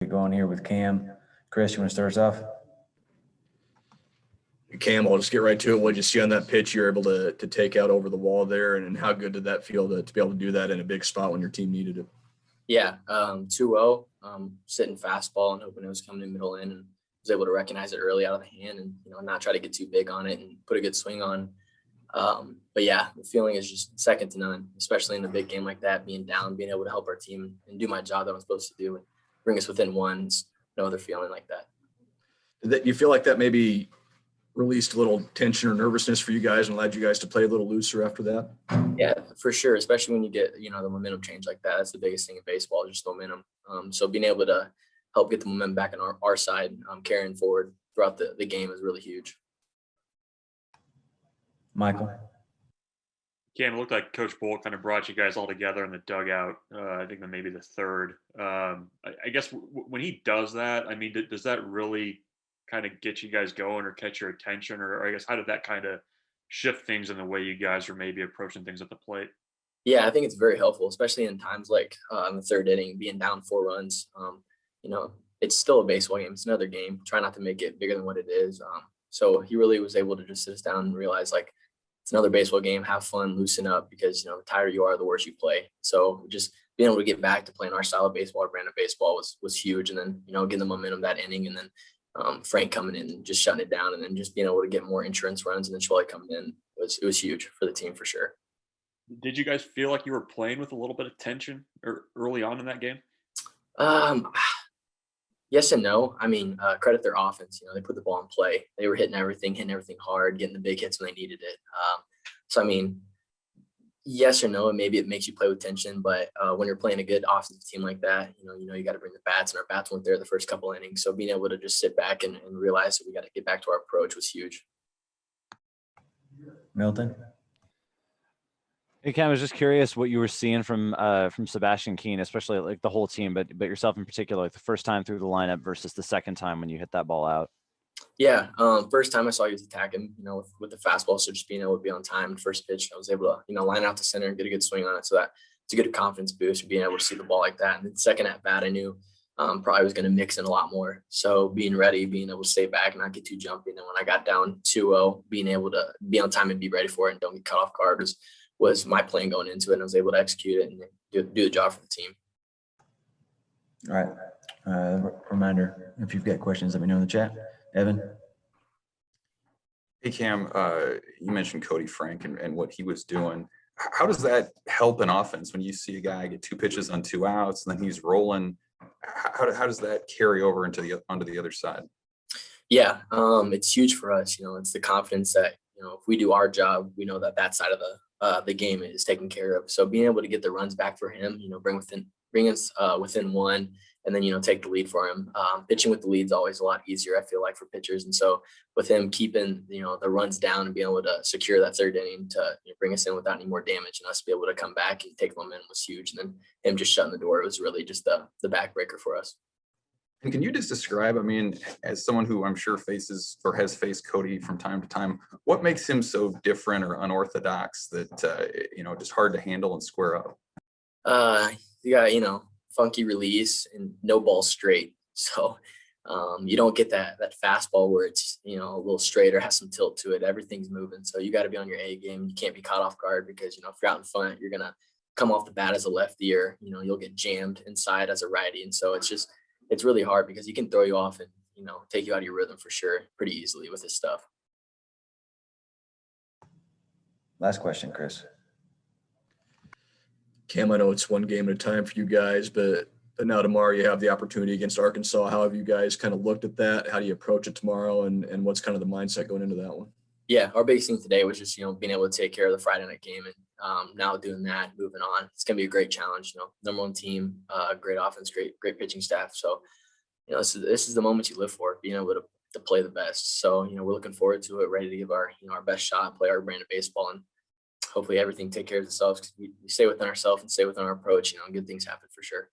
Get going here with Cam. Chris, you want to start us off? Cam, I'll just get right to it. What did you see on that pitch you were able to take out over the wall there, and how good did that feel to be able to do that in a big spot when your team needed it? Yeah, 2-0, sitting fastball and hoping it was coming in middle in, and was able to recognize it early out of the hand and, not try to get too big on it and put a good swing on. But yeah, the feeling is just second to none, especially in a big game like that, being down, being able to help our team and do my job that I'm supposed to do and bring us within one. It's no other feeling like that. Did you feel like that maybe released a little tension or nervousness for you guys and allowed you guys to play a little looser after that? Yeah, for sure. Especially when you get, the momentum change like that. That's the biggest thing in baseball, just momentum. So being able to help get the momentum back on our side, carrying forward throughout the game is really huge. Michael? Cam, it looked like Coach Bull kind of brought you guys all together in the dugout. I think that maybe the third. I guess when he does that, I mean, does that really kind of get you guys going or catch your attention? Or I guess how did that kind of shift things in the way you guys are maybe approaching things at the plate? Yeah, I think it's very helpful, especially in times like in the third inning, being down 4 runs. It's still a baseball game. It's another game. Try not to make it bigger than what it is. So he really was able to just sit us down and realize, like, it's another baseball game. Have fun, loosen up, because, the tighter you are, the worse you play. So just being able to get back to playing our style of baseball, our brand of baseball was huge. And then, getting the momentum that inning, and then Frank coming in and just shutting it down, and then just being able to get more insurance runs, and then Charlie coming in was huge for the team for sure. Did you guys feel like you were playing with a little bit of tension early on in that game? Yes and no. I mean, credit their offense. They put the ball in play. They were hitting everything hard, getting the big hits when they needed it. So, I mean, yes or no, and maybe it makes you play with tension. But when you're playing a good offensive team like that, you got to bring the bats, and our bats weren't there the first couple innings. So being able to just sit back and realize that we got to get back to our approach was huge. Milton? Hey, Cam, I was just curious what you were seeing from Sebastian Keane, especially like the whole team, but yourself in particular, like the first time through the lineup versus the second time when you hit that ball out. Yeah, first time I saw you was attacking, with the fastball. So just being able to be on time, first pitch, I was able to, line out to center and get a good swing on it. So that it's a good confidence boost, being able to see the ball like that. And then second at bat, I knew probably was going to mix in a lot more. So being ready, being able to stay back and not get too jumpy. And then when I got down 2-0, being able to be on time and be ready for it and don't get cut off guard was my plan going into it, and I was able to execute it and do the job for the team. All right. Reminder, if you've got questions, let me know in the chat. Evan? Hey, Cam, you mentioned Cody Frank and what he was doing. How does that help an offense when you see a guy get 2 pitches on 2 outs and then he's rolling? How does that carry over onto the other side? Yeah, it's huge for us. It's the confidence that, if we do our job, we know that side of the game is taken care of. So being able to get the runs back for him, bring us within one, and then, take the lead for him. Pitching with the lead is always a lot easier, I feel like, for pitchers. And so with him keeping, the runs down and being able to secure that third inning to bring us in without any more damage, and us be able to come back and take momentum was huge. And then him just shutting the door was really just the backbreaker for us. And can you just describe, I mean, as someone who I'm sure faces or has faced Cody from time to time, what makes him so different or unorthodox that, just hard to handle and square up? You got, funky release and no ball straight. So you don't get that fastball where it's, a little straight or has some tilt to it. Everything's moving. So you got to be on your A game. You can't be caught off guard because, if you're out in front, you're going to come off the bat as a lefty, or, you'll get jammed inside as a righty. And so it's really hard because he can throw you off and, take you out of your rhythm for sure pretty easily with his stuff. Last question, Chris. Cam, I know it's one game at a time for you guys, but now tomorrow you have the opportunity against Arkansas. How have you guys kind of looked at that? How do you approach it tomorrow, and what's kind of the mindset going into that one? Yeah, our biggest thing today was just, being able to take care of the Friday night game, and now doing that, moving on. It's going to be a great challenge, number one team, great offense, great pitching staff. So, this is the moment you live for, being able to play the best. So, we're looking forward to it, ready to give our best shot, play our brand of baseball, and hopefully everything take care of itself, because we stay within ourselves and stay within our approach, good things happen for sure.